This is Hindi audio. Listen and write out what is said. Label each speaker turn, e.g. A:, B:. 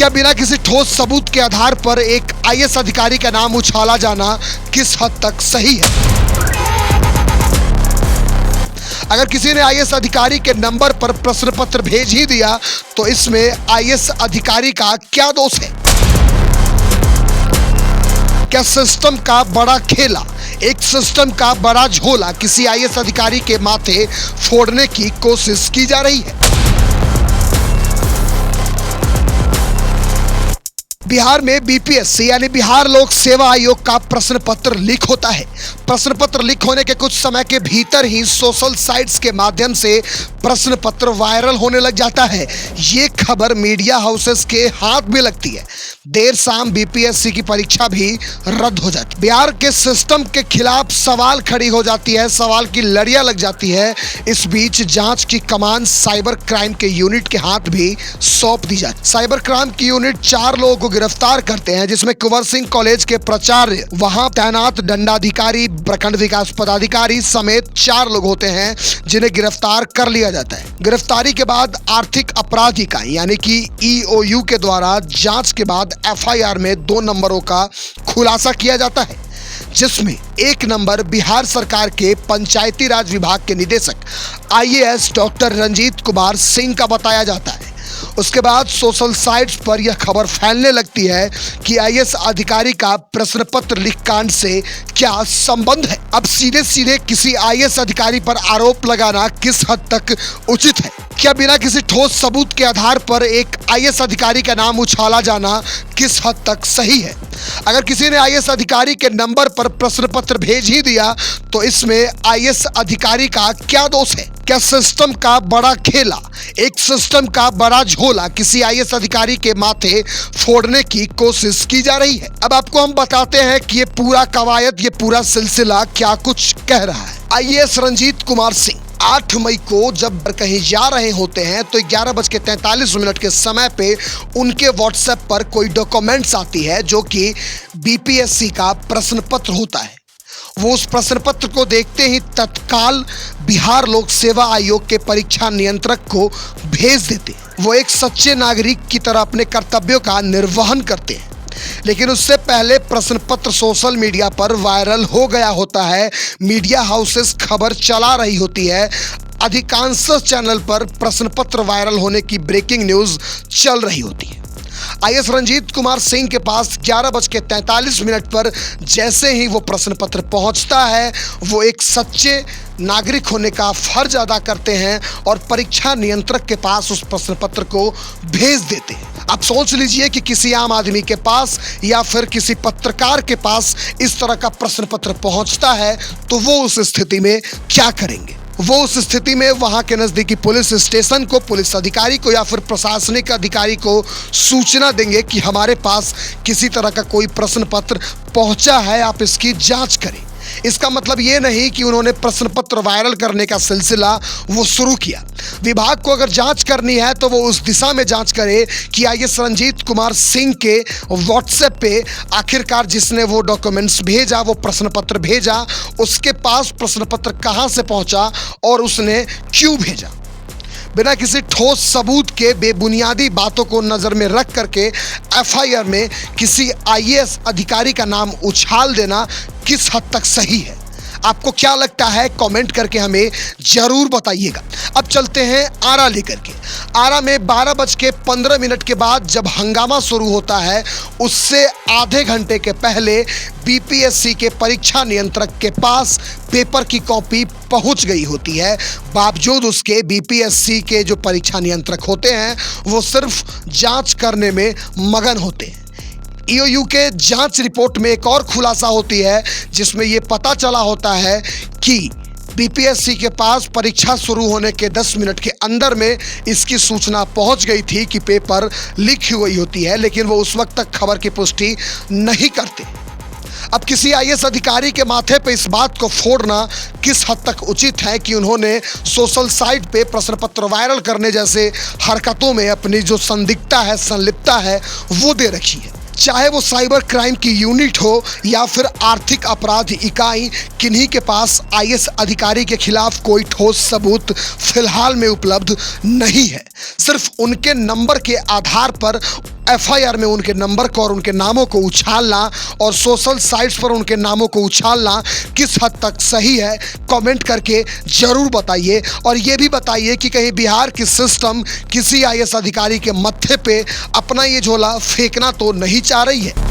A: क्या बिना किसी ठोस सबूत के आधार पर एक आईएएस अधिकारी का नाम उछाला जाना किस हद तक सही है? अगर किसी ने आईएएस अधिकारी के नंबर पर प्रश्न पत्र भेज ही दिया तो इसमें आईएएस अधिकारी का क्या दोष है? क्या सिस्टम का बड़ा खेला, एक सिस्टम का बड़ा झोला किसी आईएएस अधिकारी के माथे फोड़ने की कोशिश की जा रही है? बिहार में बीपीएससी यानी बिहार लोक सेवा आयोग का प्रश्न पत्र लीक होता है। प्रश्न पत्र लीक होने के कुछ समय के भीतर ही सोशल साइट्स के माध्यम से प्रश्न पत्र वायरल होने लग जाता है। ये खबर मीडिया हाउसेस के हाथ में लगती है। देर शाम बीपीएससी की परीक्षा भी रद्द हो जाती है। बिहार के सिस्टम के खिलाफ सवाल खड़ी हो जाती है, सवाल की लड़ियां लग जाती है। इस बीच जांच की कमान साइबर क्राइम के यूनिट के हाथ भी सौंप दी जाती है। साइबर क्राइम की यूनिट 4 लोगों को गिरफ्तार करते हैं, जिसमें कुंवर सिंह कॉलेज के प्राचार्य, वहां तैनात दंडाधिकारी, प्रखंड विकास पदाधिकारी समेत 4 लोग होते हैं जिन्हें गिरफ्तार कर लिया जाता है। गिरफ्तारी के बाद आर्थिक अपराध इकाई यानी कि ईओयू के द्वारा जांच के बाद एफआईआर में 2 नंबरों का खुलासा किया जाता है, जिसमें एक नंबर बिहार सरकार के पंचायती राज विभाग के निदेशक आईएएस डॉक्टर रंजीत कुमार सिंह का बताया जाता है। उसके बाद सोशल साइट्स पर यह खबर फैलने लगती है कि आईएएस अधिकारी का प्रश्न पत्र लीक कांड से क्या संबंध है। अब सीधे सीधे किसी आईएएस अधिकारी पर आरोप लगाना किस हद तक उचित है? क्या बिना किसी ठोस सबूत के आधार पर एक आईएएस अधिकारी का नाम उछाला जाना किस हद तक सही है? अगर किसी ने आईएएस अधिकारी के नंबर पर प्रश्न पत्र भेज ही दिया तो इसमें आईएएस अधिकारी का क्या दोष है? क्या सिस्टम का बड़ा खेला, एक सिस्टम का बड़ा झोला किसी आईएएस अधिकारी के माथे फोड़ने की कोशिश की जा रही है? अब आपको हम बताते हैं कि ये पूरा कवायद, ये पूरा सिलसिला क्या कुछ कह रहा है। आईएएस रंजीत कुमार सिंह 8 मई को जब कहीं जा रहे होते हैं तो 11:43 के समय पे उनके व्हाट्सएप पर कोई डॉक्यूमेंट्स आती है जो कि बीपीएससी का प्रश्न पत्र होता है। वो उस प्रश्न पत्र को देखते ही तत्काल बिहार लोक सेवा आयोग के परीक्षा नियंत्रक को भेज देते हैं। वो एक सच्चे नागरिक की तरह अपने कर्तव्यों का निर्वहन करते हैं, लेकिन उससे पहले प्रश्न पत्र सोशल मीडिया पर वायरल हो गया होता है। मीडिया हाउसेस खबर चला रही होती है। अधिकांश चैनल पर प्रश्न पत्र वायरल होने की ब्रेकिंग न्यूज चल रही होती है। आईएएस रंजीत कुमार सिंह के पास 11:43 पर जैसे ही वो प्रश्न पत्र पहुंचता है, वो एक सच्चे नागरिक होने का फर्ज अदा करते हैं और परीक्षा नियंत्रक के पास उस प्रश्न पत्र को भेज देते हैं। आप सोच लीजिए कि किसी आम आदमी के पास या फिर किसी पत्रकार के पास इस तरह का प्रश्न पत्र पहुंचता है तो वो उस स्थिति में क्या करेंगे? वो उस स्थिति में वहां के नजदीकी पुलिस स्टेशन को, पुलिस अधिकारी को या फिर प्रशासनिक अधिकारी को सूचना देंगे कि हमारे पास किसी तरह का कोई प्रश्न पत्र पहुंचा है, आप इसकी जांच करें। इसका मतलब ये नहीं कि उन्होंने प्रश्न पत्र वायरल करने का सिलसिला वो शुरू किया। विभाग को अगर जांच करनी है तो वो उस दिशा में जांच करे कि आईएएस रंजीत कुमार सिंह के व्हाट्सएप पे आखिरकार जिसने वो डॉक्यूमेंट्स भेजा, वो प्रश्न पत्र भेजा, उसके पास प्रश्न पत्र कहां से पहुंचा और उसने क्यों भेजा। बिना किसी ठोस सबूत के बेबुनियादी बातों को नज़र में रख करके एफआईआर में किसी आईएएस अधिकारी का नाम उछाल देना किस हद तक सही है? आपको क्या लगता है? कमेंट करके हमें जरूर बताइएगा। अब चलते हैं आरा लेकर के। आरा में 12:15 के बाद जब हंगामा शुरू होता है, उससे आधे घंटे के पहले बीपीएससी के परीक्षा नियंत्रक के पास पेपर की कॉपी पहुंच गई होती है। बावजूद उसके बीपीएससी के जो परीक्षा नियंत्रक होते हैं वो सिर्फ जांच करने में मगन होते हैं। ईओयू के जांच रिपोर्ट में एक और खुलासा होती है जिसमें यह पता चला होता है कि बीपीएससी के पास परीक्षा शुरू होने के 10 मिनट के अंदर में इसकी सूचना पहुंच गई थी कि पेपर लीक हुई होती है, लेकिन वो उस वक्त तक खबर की पुष्टि नहीं करते। अब किसी आईएएस अधिकारी के माथे पे इस बात को फोड़ना किस हद तक उचित है कि उन्होंने सोशल साइट पे प्रश्न पत्र वायरल करने जैसे हरकतों में अपनी जो संदिग्धता है, संलिप्तता है, वो दे रखी है। चाहे वो साइबर क्राइम की यूनिट हो या फिर आर्थिक अपराध इकाई, किन्हीं के पास आईएएस अधिकारी के खिलाफ कोई ठोस सबूत फिलहाल में उपलब्ध नहीं है। सिर्फ उनके नंबर के आधार पर एफआईआर में उनके नंबर को और उनके नामों को उछालना और सोशल साइट्स पर उनके नामों को उछालना किस हद तक सही है, कमेंट करके जरूर बताइए। और ये भी बताइए कि कहीं बिहार की सिस्टम किसी आईएएस अधिकारी के मत्थे पे अपना ये झोला फेंकना तो नहीं चाह रही है।